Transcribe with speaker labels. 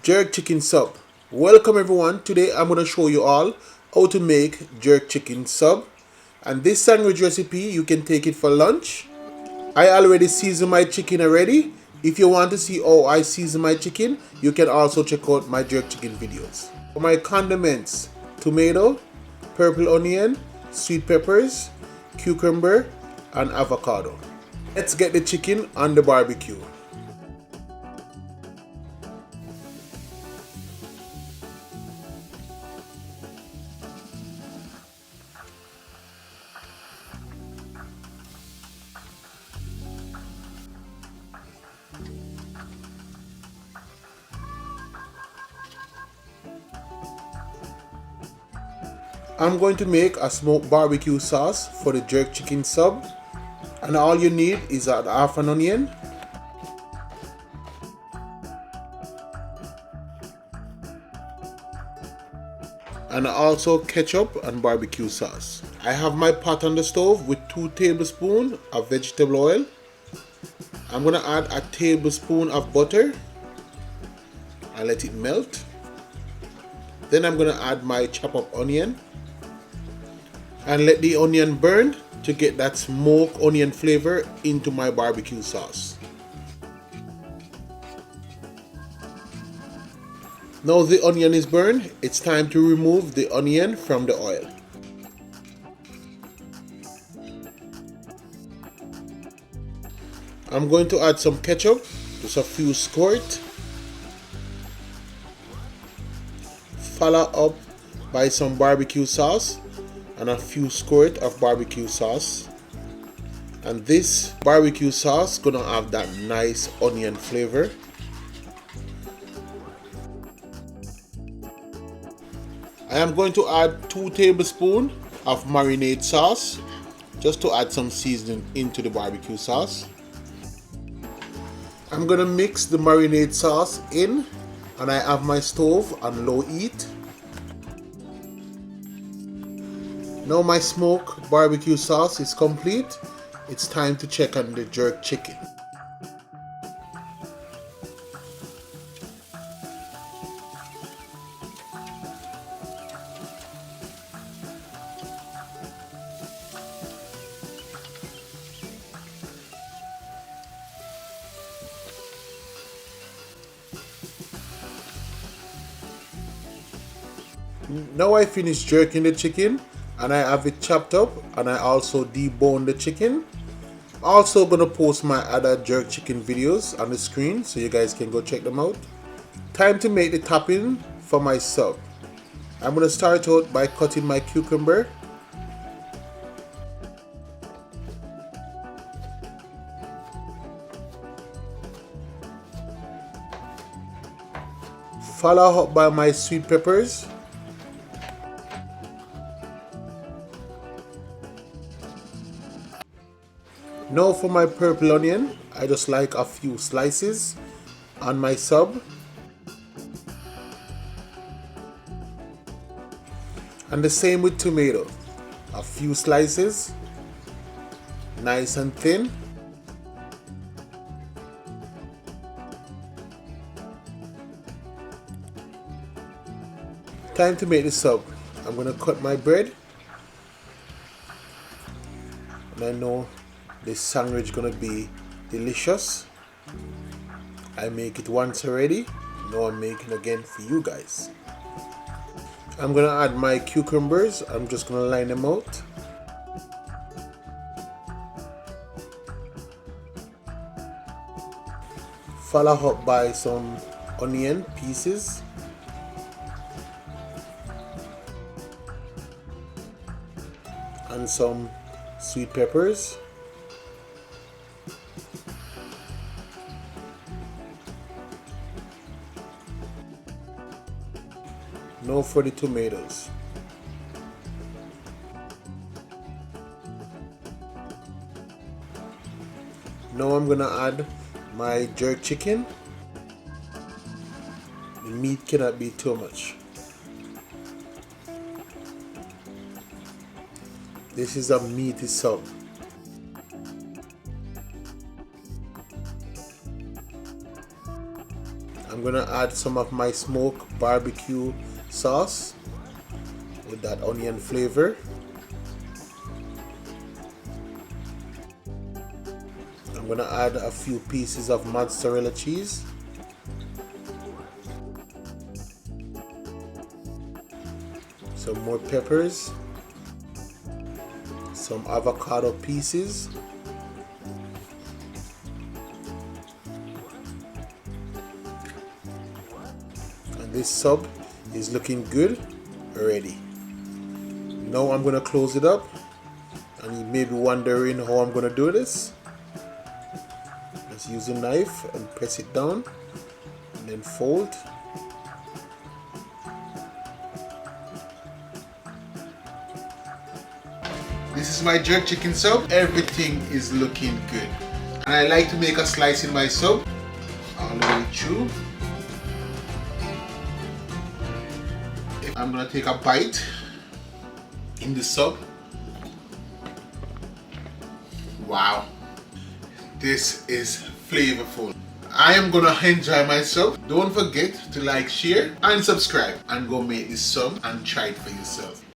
Speaker 1: Jerk chicken sub. Welcome everyone. Today I'm going to show you all how to make jerk chicken sub, and this sandwich recipe you can take it for lunch. I already seasoned my chicken already. If you want to see how I season my chicken, you can also check out my jerk chicken videos. For my condiments: tomato, purple onion, sweet peppers, cucumber, and avocado. Let's get the chicken on the barbecue. I'm going to make a smoked barbecue sauce for the jerk chicken sub, and all you need is half an onion, and also ketchup and barbecue sauce. I have my pot on the stove with 2 tablespoons of vegetable oil. I'm going to add a tablespoon of butter and let it melt. Then I'm going to add my chopped up onion and let the onion burn to get that smoked onion flavor into my barbecue sauce. Now the onion is burned, it's time to remove the onion from the oil. I'm going to add some ketchup, just a few squirts, followed up by some barbecue sauce and a few squirts of barbecue sauce. And this barbecue sauce gonna have that nice onion flavor. I am going to add 2 tablespoons of marinade sauce just to add some seasoning into the barbecue sauce. I'm gonna mix the marinade sauce in, and I have my stove on low heat. Now my smoked barbecue sauce is complete. It's time to check on the jerk chicken. Now I finished jerking the chicken, and I have it chopped up, and I also deboned the chicken. Also gonna post my other jerk chicken videos on the screen so you guys can go check them out. Time to make the topping for my sub. I'm gonna start out by cutting my cucumber. Follow up by my sweet peppers. Now for my purple onion, I just like a few slices on my sub. And the same with tomato, a few slices, nice and thin. Time to make the sub. I'm gonna cut my bread, and I know this sandwich gonna be delicious. I make it once already, now I'm making again for you guys. I'm gonna add my cucumbers. I'm just gonna line them out. Follow up by some onion pieces. And some sweet peppers. Now for the tomatoes. Now I'm gonna add my jerk chicken. The meat cannot be too much. This is a meaty sub. I'm I'm gonna add some of my smoked barbecue sauce with that onion flavor. I'm gonna add a few pieces of mozzarella cheese. Some more peppers. Some avocado pieces. And this sub is looking good already. Now I'm gonna close it up, and you may be wondering how I'm gonna do this. Just use a knife and press it down and then fold. This is my jerk chicken sub. Everything is looking good. And I like to make a slice in my sub all the way through. I'm gonna take a bite in the sub. Wow, this is flavorful. I am gonna enjoy myself. Don't forget to like, share and subscribe, and go make this sub and try it for yourself.